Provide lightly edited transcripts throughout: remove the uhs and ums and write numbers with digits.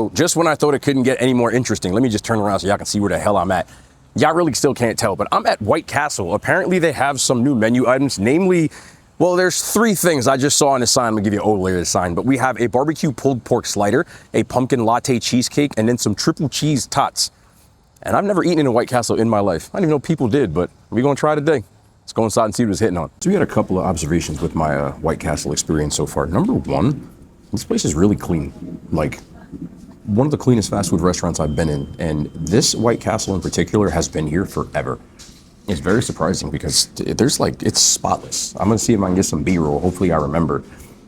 So just when I thought it couldn't get any more interesting, let me just turn around so y'all can see where the hell I'm at. Y'all really still can't tell, but I'm at White Castle. Apparently they have some new menu items, namely, well, there's 3 things I just saw on the sign. I'm gonna give you an overlay of the sign, but we have a barbecue pulled pork slider, a pumpkin latte cheesecake, and then some triple cheese tots. And I've never eaten in a White Castle in my life. I didn't even know people did, but we're gonna try today. Let's go inside and see what it's hitting on. So we had a couple of observations with my White Castle experience so far. Number 1, this place is really clean. Like, one of the cleanest fast food restaurants I've been in, and this White Castle in particular has been here forever. It's very surprising because there's like, it's spotless. I'm gonna see if I can get some B-roll. Hopefully I remember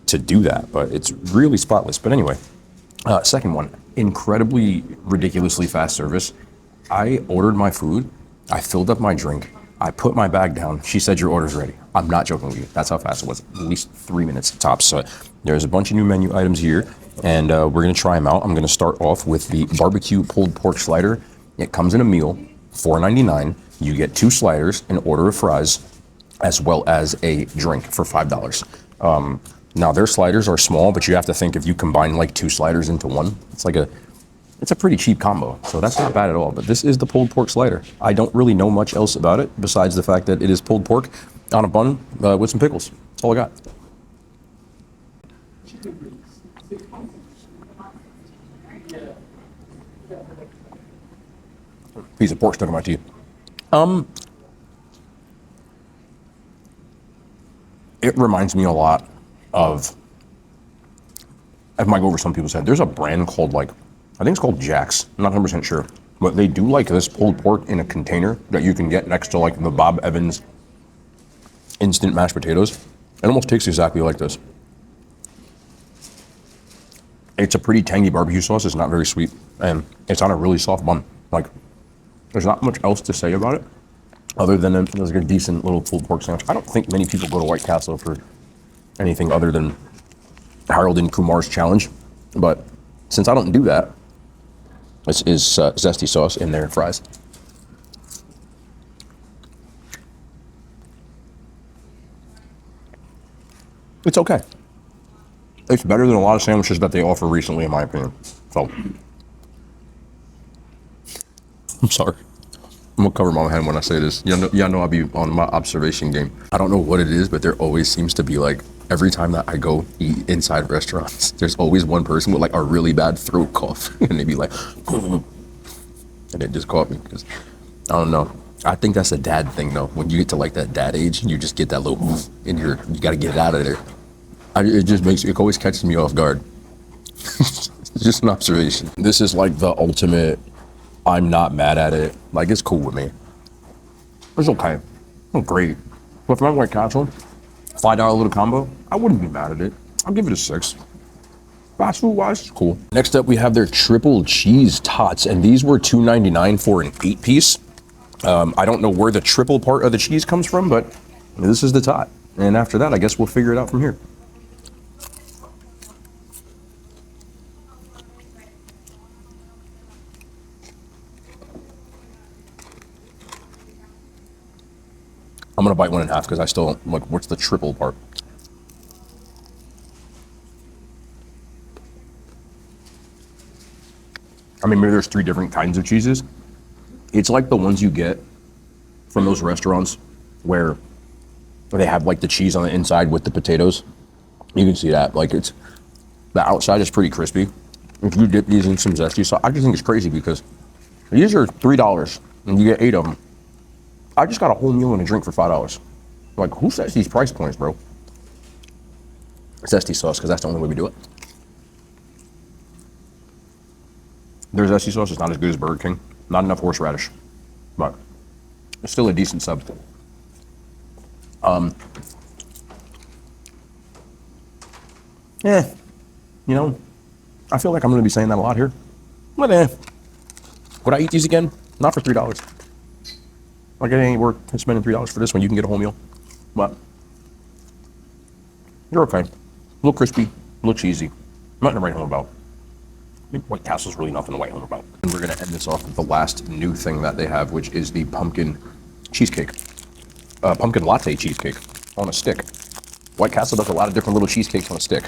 to do that, but it's really spotless. But anyway, second one, incredibly ridiculously fast service. I ordered my food, I filled up my drink, I put my bag down. She said, your order's ready. I'm not joking with you. That's how fast it was, at least 3 minutes tops. So there's a bunch of new menu items here, and we're gonna try them out. I'm gonna start off with the barbecue pulled pork slider. It comes in a meal, $4.99. You get 2 sliders, an order of fries, as well as a drink for $5. Now their sliders are small, but you have to think if you combine like 2 sliders into one, it's a pretty cheap combo. So that's not bad at all, but this is the pulled pork slider. I don't really know much else about it besides the fact that it is pulled pork on a bun with some pickles. That's all I got. Piece of pork stuck in my teeth. It reminds me a lot of, I might go over some people's head. There's a brand called I think it's called Jack's. I'm not 100% sure, but they do like this pulled pork in a container that you can get next to like the Bob Evans instant mashed potatoes. It almost tastes exactly like this. It's a pretty tangy barbecue sauce. It's not very sweet, and it's on a really soft bun. Like, there's not much else to say about it, other than it's like a decent little pulled pork sandwich. I don't think many people go to White Castle for anything other than Harold and Kumar's challenge, but since I don't do that, this is zesty sauce in their fries. It's okay. It's better than a lot of sandwiches that they offer recently, in my opinion. So, I'm sorry. I'm gonna cover my hand when I say this. Y'all know I'll be on my observation game. I don't know what it is, but there always seems to be like, every time that I go eat inside restaurants, there's always one person with like a really bad throat cough. And they be like, and it just caught me because, I don't know. I think that's a dad thing though. When you get to like that dad age, you just get that little in you gotta get it out of there. It always catches me off guard. It's just an observation. This is like the ultimate, I'm not mad at it. Like, it's cool with me. It's okay. It's great. But if I'm White Castle, $5 little combo, I wouldn't be mad at it. I'll give it a 6. Fast food wise, it's cool. Next up, we have their triple cheese tots, and these were $2.99 for an 8-piece. I don't know where the triple part of the cheese comes from, but this is the tot. And after that, I guess we'll figure it out from here. I'm gonna bite one in half because I still, like, what's the triple part? I mean, maybe there's 3 different kinds of cheeses. It's like the ones you get from those restaurants where they have like the cheese on the inside with the potatoes. You can see that, like, it's, the outside is pretty crispy. If you dip these in some zesty sauce, I just think it's crazy because these are $3 and you get 8 of them. I just got a whole meal and a drink for $5. Like, who sets these price points, bro? Zesty sauce, because that's the only way we do it. Their zesty sauce is not as good as Burger King. Not enough horseradish, but it's still a decent sub. Yeah, you know, I feel like I'm going to be saying that a lot here. But would I eat these again? Not for $3. Like, it ain't worth spending $3 for this one. You can get a whole meal, but you're okay. A little crispy, a little cheesy. Nothing to write home about. I think White Castle's really nothing to write home about. And we're gonna end this off with the last new thing that they have, which is the pumpkin cheesecake. Pumpkin latte cheesecake on a stick. White Castle does a lot of different little cheesecakes on a stick.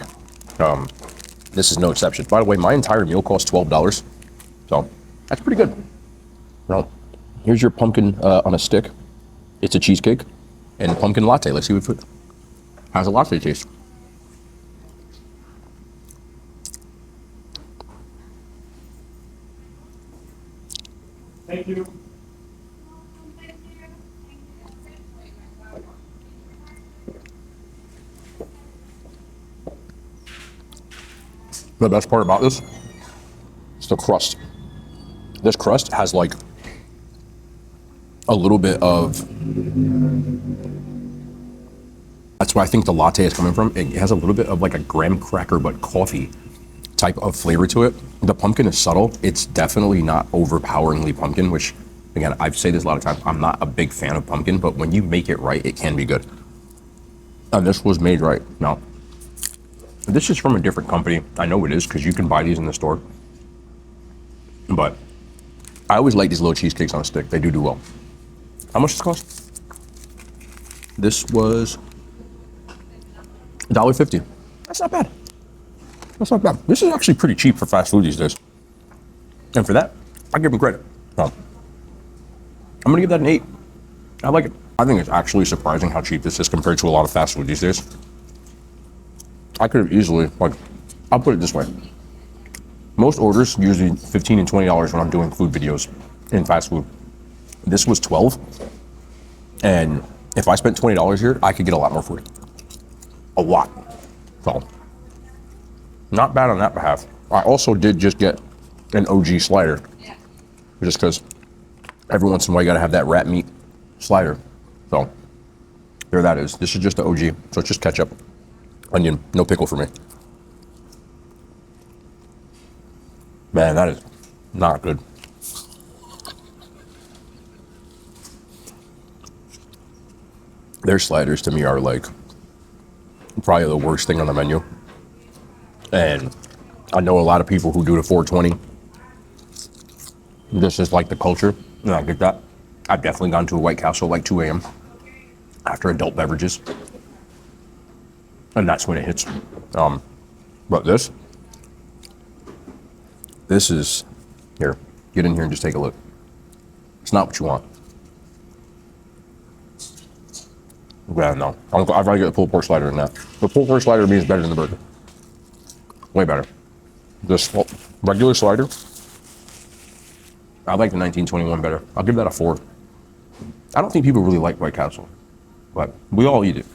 This is no exception. By the way, my entire meal costs $12. So that's pretty good. Well, here's your pumpkin on a stick. It's a cheesecake and pumpkin latte. Let's see what how's a latte taste. Thank you. The best part about this is the crust. This crust has like a little bit of, that's where I think the latte is coming from. It has a little bit of like a graham cracker but coffee type of flavor to it. The pumpkin is subtle. It's definitely not overpoweringly pumpkin, which again, I've said this a lot of times. I'm not a big fan of pumpkin, but when you make it right, it can be good. And this was made right. Now, this is from a different company. I know it is because you can buy these in the store. But I always like these little cheesecakes on a stick. They do well. How much does this cost? This was $1.50. That's not bad. That's not bad. This is actually pretty cheap for fast food these days. And for that, I give them credit. I'm gonna give that an 8. I like it. I think it's actually surprising how cheap this is compared to a lot of fast food these days. I could have easily, like, I'll put it this way. Most orders usually $15 and $20 when I'm doing food videos in fast food. This was $12. And if I spent $20 here, I could get a lot more food. A lot. So, not bad on that behalf. I also did just get an OG slider. Just because every once in a while you gotta have that rat meat slider. So, there that is. This is just the OG. So it's just ketchup, onion, no pickle for me. Man, that is not good. Their sliders to me are like probably the worst thing on the menu. And I know a lot of people who do the 420. This is like the culture, and I get that. I've definitely gone to a White Castle like 2 a.m. after adult beverages. And that's when it hits. But this is, here, get in here and just take a look. It's not what you want. Yeah, no. I'd rather get the pulled pork slider than that. The pulled pork slider to me is better than the burger. Way better. This regular slider, I like the 1921 better. I'll give that a 4. I don't think people really like White Castle, but we all eat it.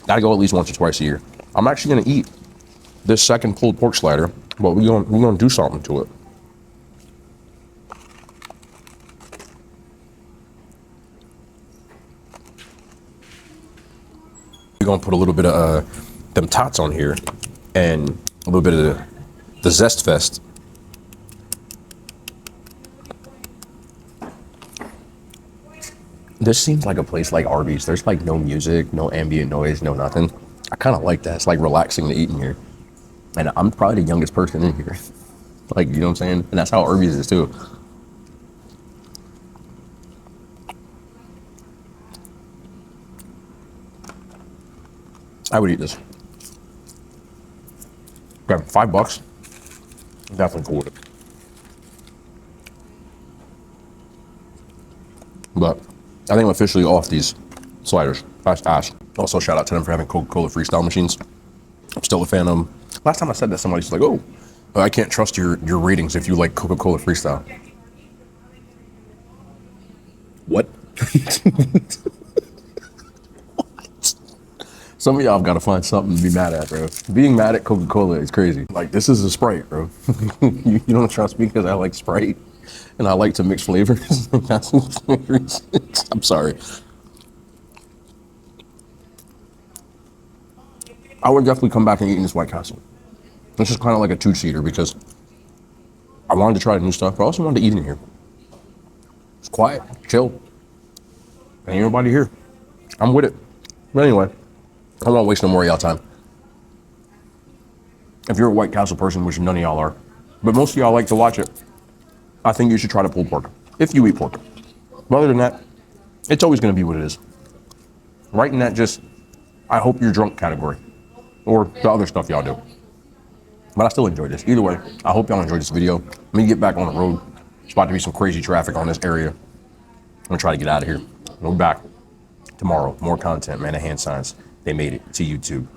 Gotta go at least once or twice a year. I'm actually gonna eat this second pulled pork slider, but we're gonna do something to it. We're gonna put a little bit of them tots on here and a little bit of the Zest Fest. This seems like a place like Arby's. There's like no music, no ambient noise, no nothing. I kind of like that. It's like relaxing to eat in here. And I'm probably the youngest person in here. Like, you know what I'm saying? And that's how Arby's is too. I would eat this. Okay, $5. Definitely cool with it. But I think I'm officially off these sliders. That's ass. Also, shout out to them for having Coca-Cola freestyle machines. I'm still a fan of them. Last time I said that, somebody's like, oh, I can't trust your ratings if you like Coca-Cola freestyle. What? What? Some of y'all have got to find something to be mad at, bro. Being mad at Coca-Cola is crazy. Like, this is a Sprite, bro. you don't trust me because I like Sprite and I like to mix flavors. I'm sorry. I would definitely come back and eat in this White Castle. This is kind of like a 2-seater because I wanted to try new stuff, but I also wanted to eat in here. It's quiet, chill. Ain't nobody here. I'm with it. But anyway, I don't want to waste no more of y'all time. If you're a White Castle person, which none of y'all are, but most of y'all like to watch it, I think you should try the pulled pork, if you eat pork. But other than that, it's always going to be what it is. Right in that just, I hope you're drunk category. Or the other stuff y'all do. But I still enjoyed this. Either way, I hope y'all enjoyed this video. Let me get back on the road. It's about to be some crazy traffic on this area. I'm gonna try to get out of here. We'll be back tomorrow. More content, man. The hand signs. They made it to YouTube.